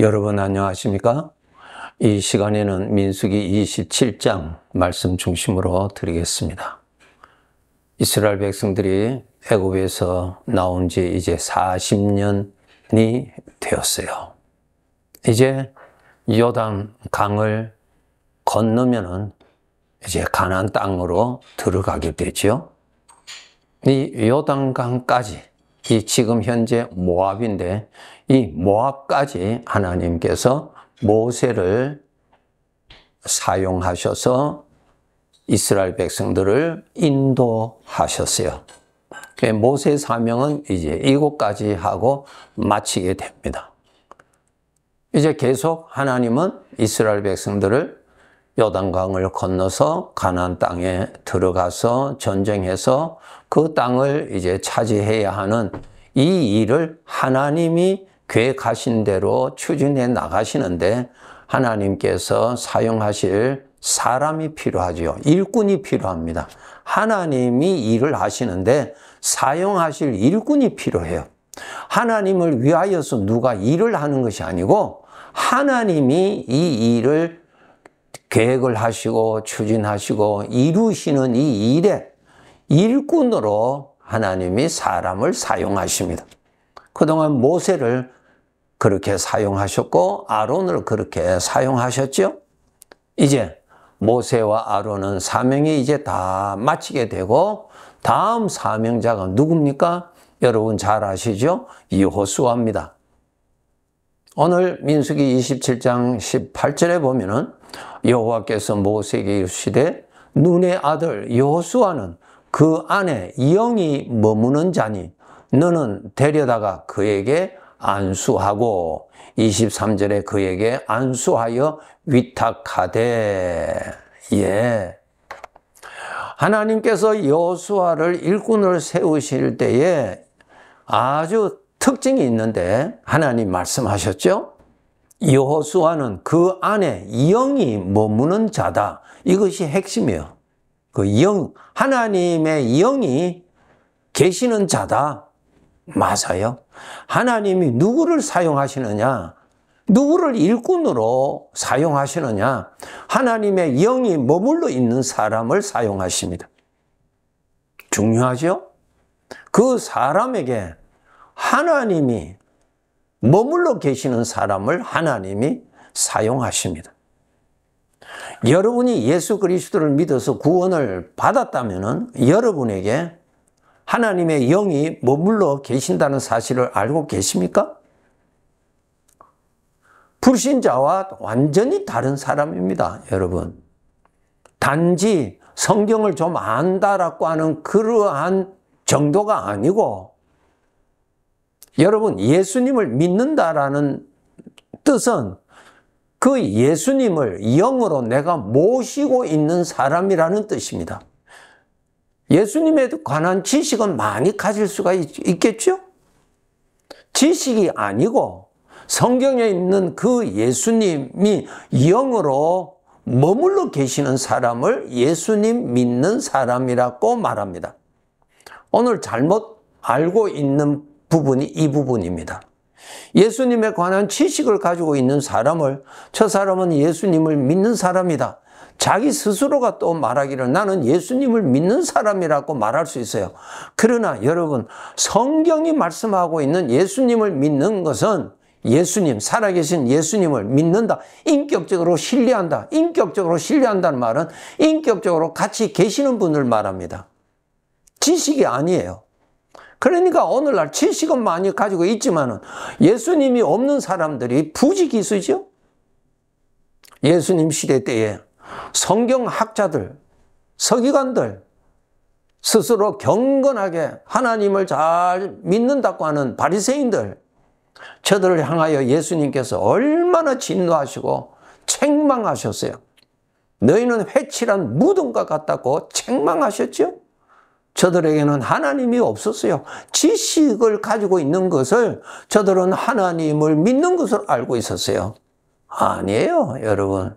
여러분 안녕하십니까? 이 시간에는 민수기 27장 말씀 중심으로 드리겠습니다. 이스라엘 백성들이 애굽에서 나온 지 이제 40년이 되었어요. 이제 요단 강을 건너면은 이제 가나안 땅으로 들어가게 되죠. 이 요단 강까지, 이 지금 현재 모압인데 이 모압까지 하나님께서 모세를 사용하셔서 이스라엘 백성들을 인도하셨어요. 모세의 사명은 이제 이곳까지 하고 마치게 됩니다. 이제 계속 하나님은 이스라엘 백성들을 요단강을 건너서 가나안 땅에 들어가서 전쟁해서 그 땅을 이제 차지해야 하는 이 일을 하나님이 계획하신 대로 추진해 나가시는데 하나님께서 사용하실 사람이 필요하죠. 일꾼이 필요합니다. 하나님이 일을 하시는데 사용하실 일꾼이 필요해요. 하나님을 위하여서 누가 일을 하는 것이 아니고 하나님이 이 일을 계획을 하시고 추진하시고 이루시는 이 일에 일꾼으로 하나님이 사람을 사용하십니다. 그동안 모세를 그렇게 사용하셨고 아론을 그렇게 사용하셨죠. 이제 모세와 아론은 사명이 이제 다 마치게 되고 다음 사명자가 누굽니까? 여러분 잘 아시죠? 여호수아입니다. 오늘 민수기 27장 18절에 보면은 여호와께서 모세에게 이르시되 눈의 아들 여호수아는 그 안에 영이 머무는 자니 너는 데려다가 그에게 안수하고 23절에 그에게 안수하여 위탁하되. 예. 하나님께서 여호수아를 일꾼을 세우실 때에 아주 특징이 있는데 하나님 말씀하셨죠? 여호수아는 그 안에 영이 머무는 자다. 이것이 핵심이에요. 그 영, 하나님의 영이 계시는 자다. 맞아요. 하나님이 누구를 사용하시느냐? 누구를 일꾼으로 사용하시느냐? 하나님의 영이 머물러 있는 사람을 사용하십니다. 중요하죠? 그 사람에게 하나님이 머물러 계시는 사람을 하나님이 사용하십니다. 여러분이 예수 그리스도를 믿어서 구원을 받았다면 여러분에게 하나님의 영이 머물러 계신다는 사실을 알고 계십니까? 불신자와 완전히 다른 사람입니다, 여러분. 단지 성경을 좀 안다라고 하는 그러한 정도가 아니고 여러분 예수님을 믿는다라는 뜻은 그 예수님을 영으로 내가 모시고 있는 사람이라는 뜻입니다. 예수님에 관한 지식은 많이 가질 수가 있겠죠? 지식이 아니고 성경에 있는 그 예수님이 영으로 머물러 계시는 사람을 예수님 믿는 사람이라고 말합니다. 오늘 잘못 알고 있는 부분이 이 부분입니다. 예수님에 관한 지식을 가지고 있는 사람을 저 사람은 예수님을 믿는 사람이다. 자기 스스로가 또 말하기를 나는 예수님을 믿는 사람이라고 말할 수 있어요. 그러나 여러분 성경이 말씀하고 있는 예수님을 믿는 것은 예수님, 살아계신 예수님을 믿는다. 인격적으로 신뢰한다. 인격적으로 신뢰한다는 말은 인격적으로 같이 계시는 분을 말합니다. 지식이 아니에요. 그러니까 오늘날 지식은 많이 가지고 있지만 예수님이 없는 사람들이 부지기수죠. 예수님 시대 때에 성경학자들, 서기관들, 스스로 경건하게 하나님을 잘 믿는다고 하는 바리새인들, 저들을 향하여 예수님께서 얼마나 진노하시고 책망하셨어요. 너희는 회칠한 무덤과 같다고 책망하셨죠? 저들에게는 하나님이 없었어요. 지식을 가지고 있는 것을 저들은 하나님을 믿는 것을 알고 있었어요. 아니에요, 여러분.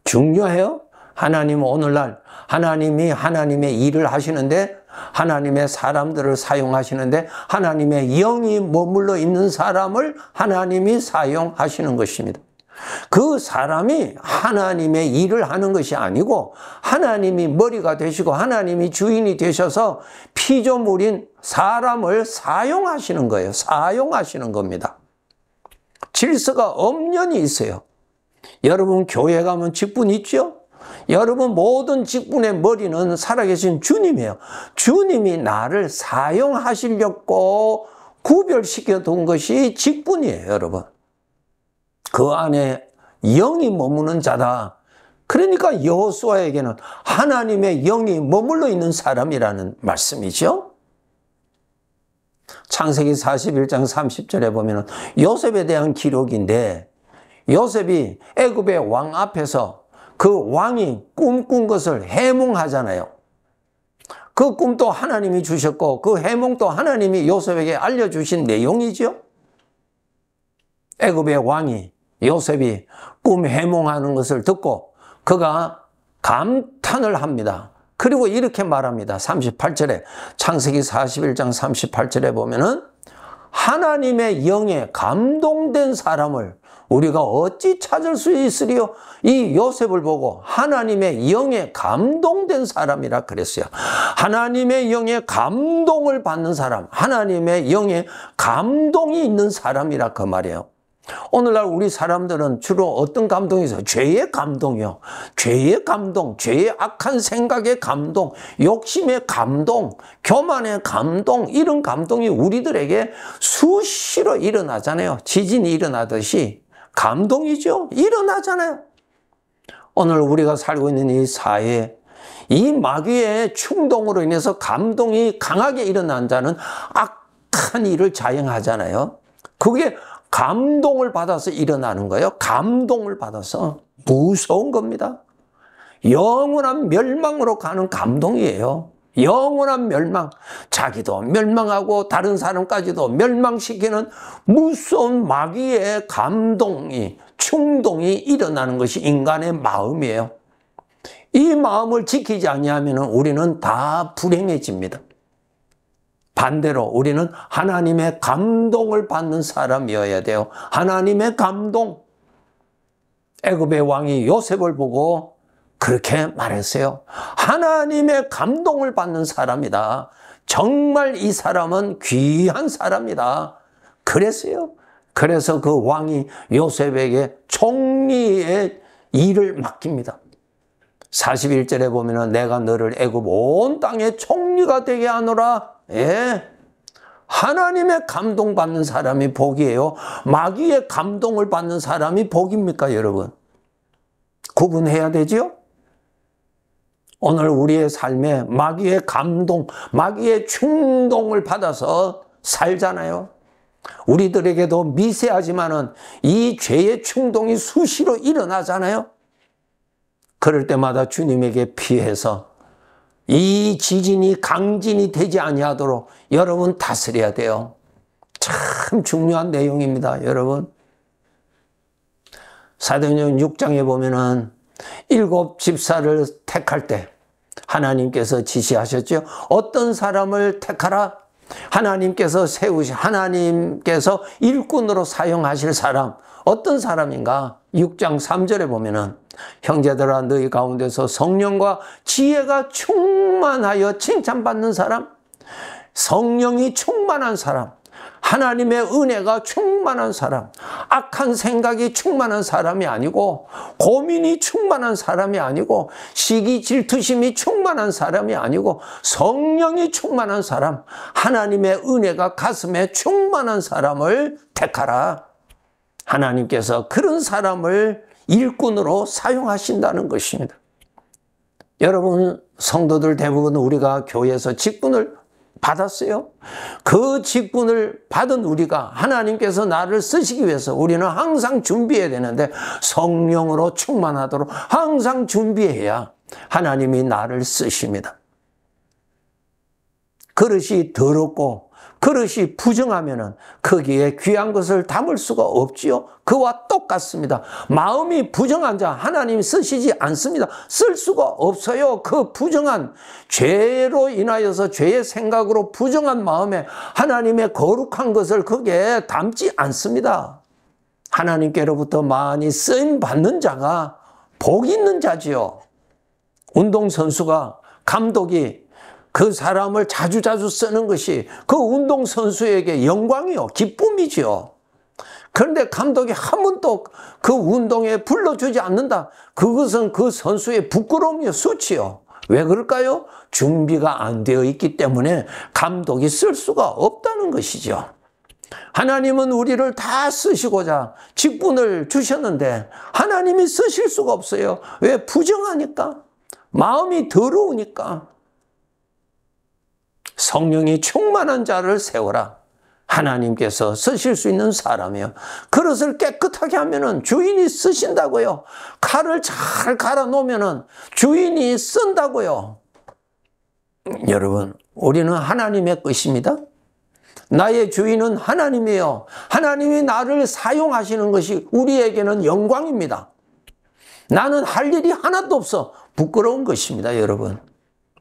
중요해요. 하나님은 오늘날 하나님이 하나님의 일을 하시는데 하나님의 사람들을 사용하시는데 하나님의 영이 머물러 있는 사람을 하나님이 사용하시는 것입니다. 그 사람이 하나님의 일을 하는 것이 아니고 하나님이 머리가 되시고 하나님이 주인이 되셔서 피조물인 사람을 사용하시는 거예요. 사용하시는 겁니다. 질서가 엄연히 있어요. 여러분 교회 가면 직분 있죠? 여러분 모든 직분의 머리는 살아계신 주님이에요. 주님이 나를 사용하시려고 구별시켜 둔 것이 직분이에요, 여러분. 그 안에 영이 머무는 자다. 그러니까 여호수아에게는 하나님의 영이 머물러 있는 사람이라는 말씀이죠. 창세기 41장 30절에 보면 요셉에 대한 기록인데 요셉이 애굽의 왕 앞에서 그 왕이 꿈꾼 것을 해몽하잖아요. 그 꿈도 하나님이 주셨고 그 해몽도 하나님이 요셉에게 알려주신 내용이죠. 애굽의 왕이 요셉이 꿈 해몽하는 것을 듣고 그가 감탄을 합니다. 그리고 이렇게 말합니다. 38절에 창세기 41장 38절에 보면은 하나님의 영에 감동된 사람을 우리가 어찌 찾을 수 있으리요? 이 요셉을 보고 하나님의 영에 감동된 사람이라 그랬어요. 하나님의 영에 감동을 받는 사람, 하나님의 영에 감동이 있는 사람이라 그 말이에요. 오늘날 우리 사람들은 주로 어떤 감동이 있어요? 죄의 감동이요. 죄의 감동, 죄의 악한 생각의 감동, 욕심의 감동, 교만의 감동, 이런 감동이 우리들에게 수시로 일어나잖아요. 지진이 일어나듯이 감동이죠. 일어나잖아요. 오늘 우리가 살고 있는 이 사회에 이 마귀의 충동으로 인해서 감동이 강하게 일어난 자는 악한 일을 자행하잖아요. 그게 감동을 받아서 일어나는 거예요. 감동을 받아서. 무서운 겁니다. 영원한 멸망으로 가는 감동이에요. 영원한 멸망. 자기도 멸망하고 다른 사람까지도 멸망시키는 무서운 마귀의 감동이, 충동이 일어나는 것이 인간의 마음이에요. 이 마음을 지키지 아니하면 우리는 다 불행해집니다. 반대로 우리는 하나님의 감동을 받는 사람이어야 돼요. 하나님의 감동. 애굽의 왕이 요셉을 보고 그렇게 말했어요. 하나님의 감동을 받는 사람이다. 정말 이 사람은 귀한 사람이다. 그랬어요. 그래서 그 왕이 요셉에게 총리의 일을 맡깁니다. 41절에 보면 내가 너를 애굽 온 땅의 총리가 되게 하노라. 예. 하나님의 감동받는 사람이 복이에요. 마귀의 감동을 받는 사람이 복입니까, 여러분? 구분해야 되죠? 오늘 우리의 삶에 마귀의 감동, 마귀의 충동을 받아서 살잖아요. 우리들에게도 미세하지만은 이 죄의 충동이 수시로 일어나잖아요. 그럴 때마다 주님에게 피해서 이 지진이 강진이 되지 아니하도록 여러분 다스려야 돼요. 참 중요한 내용입니다, 여러분. 사도행전 6장에 보면은 7 집사를 택할 때 하나님께서 지시하셨죠. 어떤 사람을 택하라? 하나님께서 하나님께서 일꾼으로 사용하실 사람. 어떤 사람인가? 6장 3절에 보면은 형제들아 너희 가운데서 성령과 지혜가 충만하여 칭찬받는 사람, 성령이 충만한 사람, 하나님의 은혜가 충만한 사람, 악한 생각이 충만한 사람이 아니고 고민이 충만한 사람이 아니고 시기 질투심이 충만한 사람이 아니고 성령이 충만한 사람, 하나님의 은혜가 가슴에 충만한 사람을 택하라. 하나님께서 그런 사람을 일꾼으로 사용하신다는 것입니다. 여러분 성도들 대부분 우리가 교회에서 직분을 받았어요. 그 직분을 받은 우리가 하나님께서 나를 쓰시기 위해서 우리는 항상 준비해야 되는데 성령으로 충만하도록 항상 준비해야 하나님이 나를 쓰십니다. 그릇이 더럽고 그릇이 부정하면은 거기에 귀한 것을 담을 수가 없지요. 그와 똑같습니다. 마음이 부정한 자 하나님이 쓰시지 않습니다. 쓸 수가 없어요. 그 부정한 죄로 인하여서 죄의 생각으로 부정한 마음에 하나님의 거룩한 것을 거기에 담지 않습니다. 하나님께로부터 많이 쓰임 받는 자가 복 있는 자지요. 운동선수가 감독이 그 사람을 자주자주 쓰는 것이 그 운동선수에게 영광이요, 기쁨이지요. 그런데 감독이 한 번도 그 운동에 불러주지 않는다. 그것은 그 선수의 부끄러움이요, 수치요. 왜 그럴까요? 준비가 안 되어 있기 때문에 감독이 쓸 수가 없다는 것이죠. 하나님은 우리를 다 쓰시고자 직분을 주셨는데 하나님이 쓰실 수가 없어요. 왜? 부정하니까. 마음이 더러우니까. 성령이 충만한 자를 세워라. 하나님께서 쓰실 수 있는 사람이요. 그릇을 깨끗하게 하면은 주인이 쓰신다고요. 칼을 잘 갈아 놓으면은 주인이 쓴다고요. 여러분, 우리는 하나님의 것입니다. 나의 주인은 하나님이에요. 하나님이 나를 사용하시는 것이 우리에게는 영광입니다. 나는 할 일이 하나도 없어. 부끄러운 것입니다, 여러분.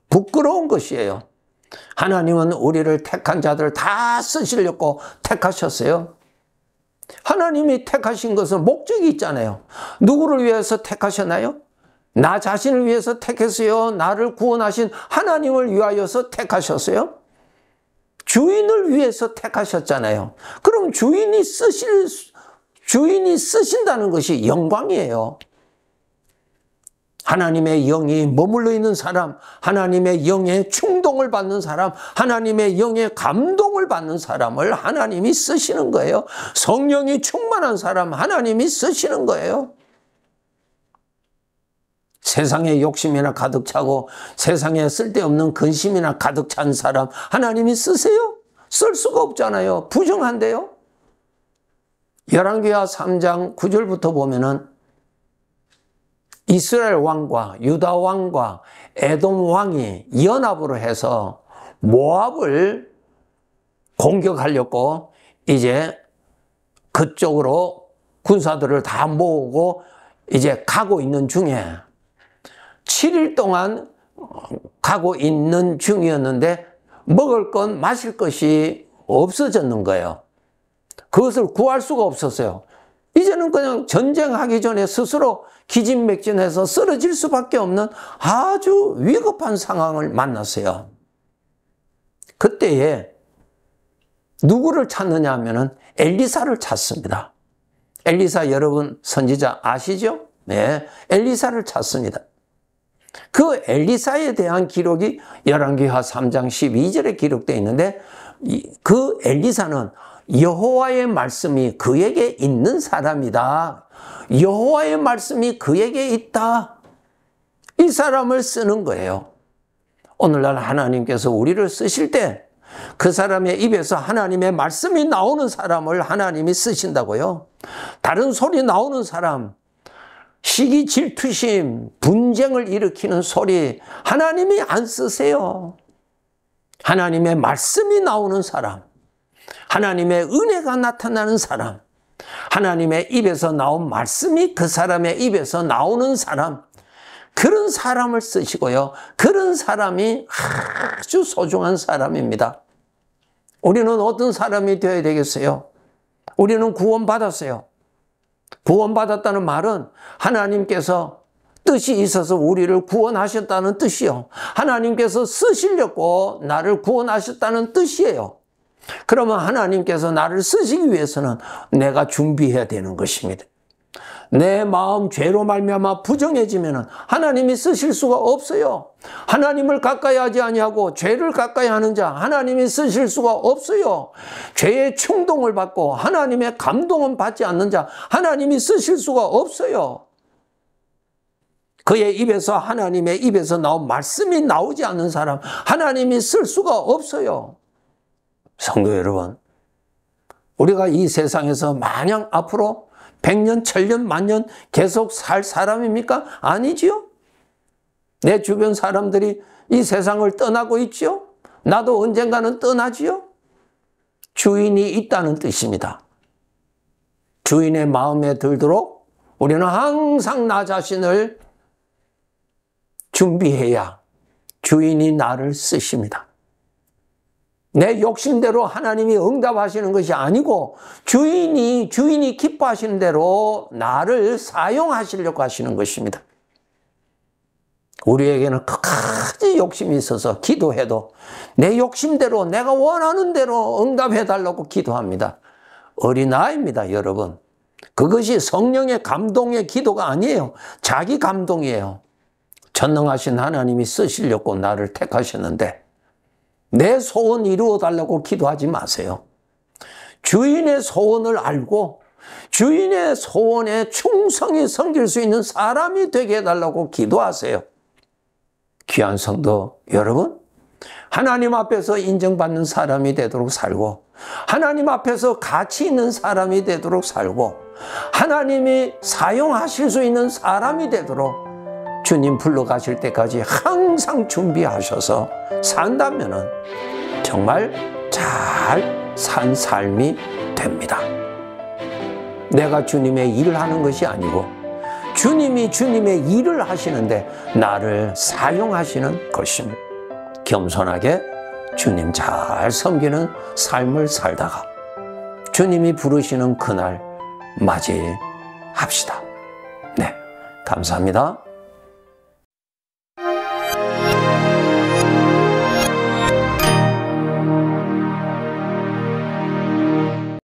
부끄러운 것이에요. 하나님은 우리를 택한 자들을 다 쓰시려고 택하셨어요. 하나님이 택하신 것은 목적이 있잖아요. 누구를 위해서 택하셨나요? 나 자신을 위해서 택했어요? 나를 구원하신 하나님을 위하여서 택하셨어요? 주인을 위해서 택하셨잖아요. 그럼 주인이 쓰신다는 것이 영광이에요. 하나님의 영이 머물러 있는 사람, 하나님의 영의 충동을 받는 사람, 하나님의 영의 감동을 받는 사람을 하나님이 쓰시는 거예요. 성령이 충만한 사람 하나님이 쓰시는 거예요. 세상에 욕심이나 가득 차고 세상에 쓸데없는 근심이나 가득 찬 사람 하나님이 쓰세요? 쓸 수가 없잖아요. 부정한데요. 열왕기하 3장 9절부터 보면은 이스라엘 왕과 유다 왕과 에돔 왕이 연합으로 해서 모압을 공격하려고 이제 그쪽으로 군사들을 다 모으고 이제 가고 있는 중에 7일 동안 가고 있는 중이었는데 먹을 것, 마실 것이 없어졌는 거예요. 그것을 구할 수가 없었어요. 이제는 그냥 전쟁하기 전에 스스로 기진맥진해서 쓰러질 수밖에 없는 아주 위급한 상황을 만났어요. 그때에 누구를 찾느냐 하면은 엘리사를 찾습니다. 엘리사 여러분 선지자 아시죠? 네, 엘리사를 찾습니다. 그 엘리사에 대한 기록이 열왕기하 3장 12절에 기록되어 있는데 그 엘리사는 여호와의 말씀이 그에게 있는 사람이다. 여호와의 말씀이 그에게 있다. 이 사람을 쓰는 거예요. 오늘날 하나님께서 우리를 쓰실 때 그 사람의 입에서 하나님의 말씀이 나오는 사람을 하나님이 쓰신다고요. 다른 소리 나오는 사람, 시기 질투심, 분쟁을 일으키는 소리 하나님이 안 쓰세요. 하나님의 말씀이 나오는 사람, 하나님의 은혜가 나타나는 사람, 하나님의 입에서 나온 말씀이 그 사람의 입에서 나오는 사람, 그런 사람을 쓰시고요. 그런 사람이 아주 소중한 사람입니다. 우리는 어떤 사람이 되어야 되겠어요? 우리는 구원받았어요. 구원받았다는 말은 하나님께서 뜻이 있어서 우리를 구원하셨다는 뜻이요. 하나님께서 쓰시려고 나를 구원하셨다는 뜻이에요. 그러면 하나님께서 나를 쓰시기 위해서는 내가 준비해야 되는 것입니다. 내 마음 죄로 말미암아 부정해지면 하나님이 쓰실 수가 없어요. 하나님을 가까이 하지 아니하고 죄를 가까이 하는 자 하나님이 쓰실 수가 없어요. 죄의 충동을 받고 하나님의 감동은 받지 않는 자 하나님이 쓰실 수가 없어요. 그의 입에서 하나님의 입에서 나온 말씀이 나오지 않는 사람 하나님이 쓸 수가 없어요. 성도 여러분, 우리가 이 세상에서 마냥 앞으로 100년, 1000년, 만년 계속 살 사람입니까? 아니지요. 내 주변 사람들이 이 세상을 떠나고 있지요. 나도 언젠가는 떠나지요. 주인이 있다는 뜻입니다. 주인의 마음에 들도록 우리는 항상 나 자신을 준비해야 주인이 나를 쓰십니다. 내 욕심대로 하나님이 응답하시는 것이 아니고 주인이 기뻐하시는 대로 나를 사용하시려고 하시는 것입니다. 우리에게는 끝까지 욕심이 있어서 기도해도 내 욕심대로 내가 원하는 대로 응답해달라고 기도합니다. 어린아이입니다, 여러분. 그것이 성령의 감동의 기도가 아니에요. 자기 감동이에요. 전능하신 하나님이 쓰시려고 나를 택하셨는데 내 소원 이루어달라고 기도하지 마세요. 주인의 소원을 알고 주인의 소원에 충성히 섬길 수 있는 사람이 되게 해달라고 기도하세요. 귀한 성도 여러분, 하나님 앞에서 인정받는 사람이 되도록 살고 하나님 앞에서 가치 있는 사람이 되도록 살고 하나님이 사용하실 수 있는 사람이 되도록 주님 불러가실 때까지 항상 준비하셔서 산다면은 정말 잘 산 삶이 됩니다. 내가 주님의 일을 하는 것이 아니고 주님이 주님의 일을 하시는데 나를 사용하시는 것입니다. 겸손하게 주님 잘 섬기는 삶을 살다가 주님이 부르시는 그날 맞이합시다. 네, 감사합니다.